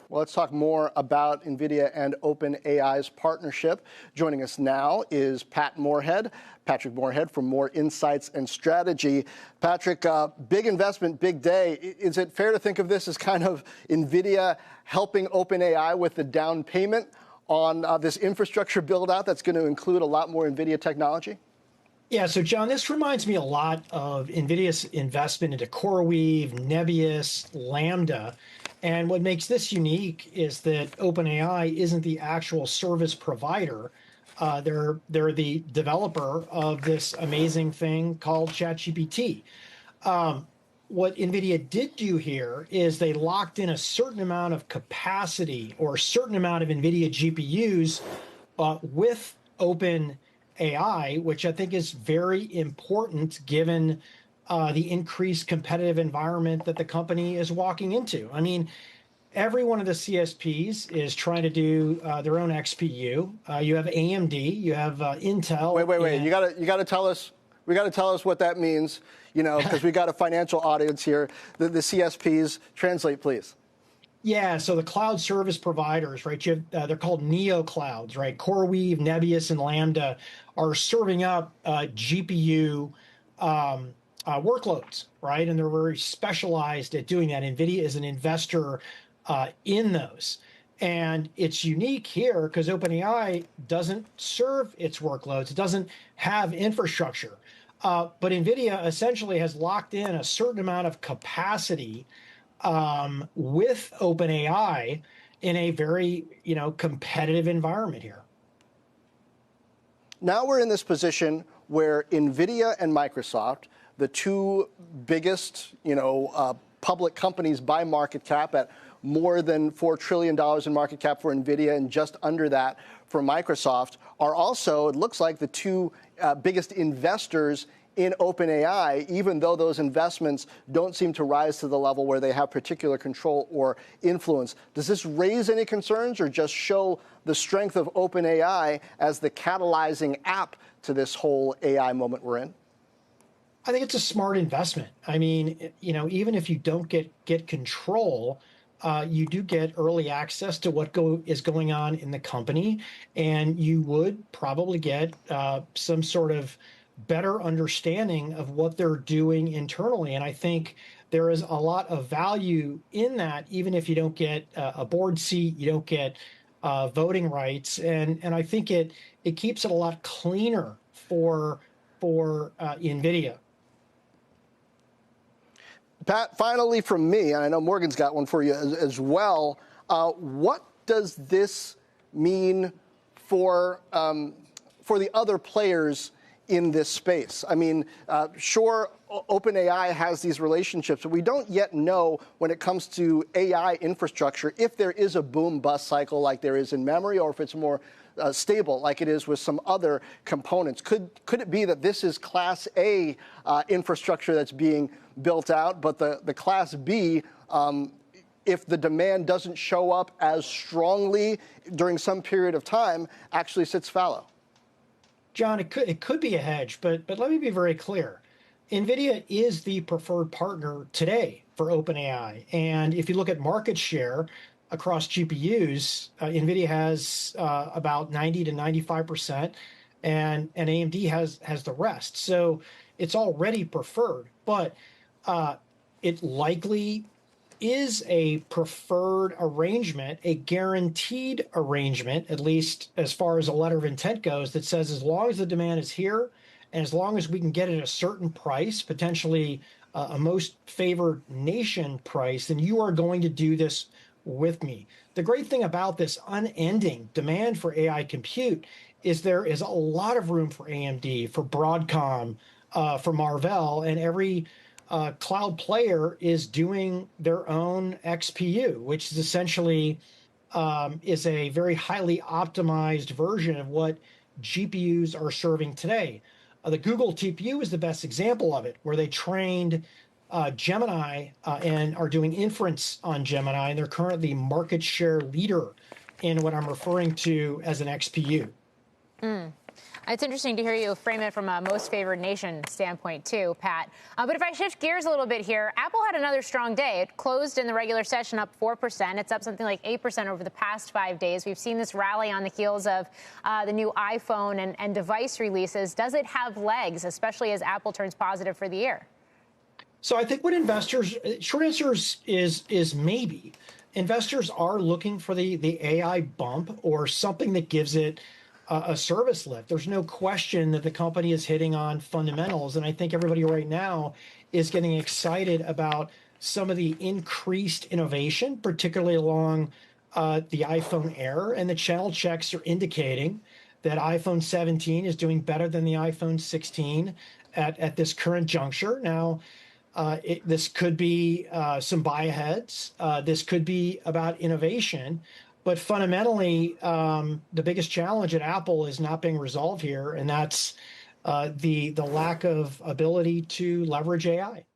Well, let's talk more about Nvidia and OpenAI's partnership. Joining us now is Patrick Moorhead from Moor Insights and Strategy. Patrick, big investment, big day. Is it fair to think of this as kind of Nvidia helping OpenAI with the down payment on this infrastructure build-out that's going to include a lot more Nvidia technology? Yeah, so John, this reminds me a lot of NVIDIA's investment into CoreWeave, Nebius, Lambda. And what makes this unique is that OpenAI isn't the actual service provider. They're the developer of this amazing thing called ChatGPT. What NVIDIA did do here is they locked in a certain amount of capacity or a certain amount of NVIDIA GPUs with OpenAI, which I think is very important given the increased competitive environment that the company is walking into. I mean, every one of the CSPs is trying to do their own XPU. You have AMD, you have Intel. Wait. You gotta tell us. We got to tell us what that means, because we got a financial audience here. The CSPs, translate, please. Yeah, so the cloud service providers, right? They're called neo clouds, right? CoreWeave, Nebius, and Lambda are serving up GPU workloads, right? And they're very specialized at doing that. NVIDIA is an investor in those. And it's unique here because OpenAI doesn't serve its workloads. It doesn't have infrastructure. But NVIDIA essentially has locked in a certain amount of capacity with OpenAI in a very, competitive environment here. Now we're in this position where Nvidia and Microsoft, the two biggest, public companies by market cap at more than $4 trillion in market cap for Nvidia and just under that for Microsoft, are also, it looks like, the two biggest investors in OpenAI, even though those investments don't seem to rise to the level where they have particular control or influence. Does this raise any concerns or just show the strength of OpenAI as the catalyzing app to this whole AI moment we're in? I think it's a smart investment. I mean, even if you don't get control, you do get early access to what is going on in the company, and you would probably get some sort of better understanding of what they're doing internally. And I think there is a lot of value in that, even if you don't get a board seat, you don't get voting rights. And I think it keeps it a lot cleaner for NVIDIA. Pat, finally from me, and I know Morgan's got one for you as well, what does this mean for the other players in this space? I mean, sure, OpenAI has these relationships, but we don't yet know when it comes to AI infrastructure if there is a boom-bust cycle like there is in memory, or if it's more stable like it is with some other components. Could it be that this is Class A infrastructure that's being built out, but the Class B, if the demand doesn't show up as strongly during some period of time, actually sits fallow? John, it could be a hedge, but let me be very clear. NVIDIA is the preferred partner today for OpenAI. And if you look at market share across GPUs, NVIDIA has about 90 to 95%, and AMD has the rest. So it's already preferred, but it likely is a preferred arrangement, a guaranteed arrangement, at least as far as a letter of intent goes, that says as long as the demand is here and as long as we can get it at a certain price, potentially a most favored nation price, then you are going to do this with me. The great thing about this unending demand for AI compute is there is a lot of room for AMD, for Broadcom, for Marvell, and every cloud player is doing their own XPU, which is essentially is a very highly optimized version of what GPUs are serving today. The Google TPU is the best example of it, where they trained Gemini and are doing inference on Gemini, and they're currently market share leader in what I'm referring to as an XPU. It's interesting to hear you frame it from a most favored nation standpoint, too, Pat. But if I shift gears a little bit here, Apple had another strong day. It closed in the regular session up 4%. It's up something like 8% over the past 5 days. We've seen this rally on the heels of the new iPhone and device releases. Does it have legs, especially as Apple turns positive for the year? So I think what investors, short answer is maybe. Investors are looking for the AI bump or something that gives it a service lift. There's no question that the company is hitting on fundamentals. And I think everybody right now is getting excited about some of the increased innovation, particularly along the iPhone Air. And the channel checks are indicating that iPhone 17 is doing better than the iPhone 16 at this current juncture. Now, this could be some buy aheads. This could be about innovation. But fundamentally, the biggest challenge at Apple is not being resolved here, and that's the lack of ability to leverage AI.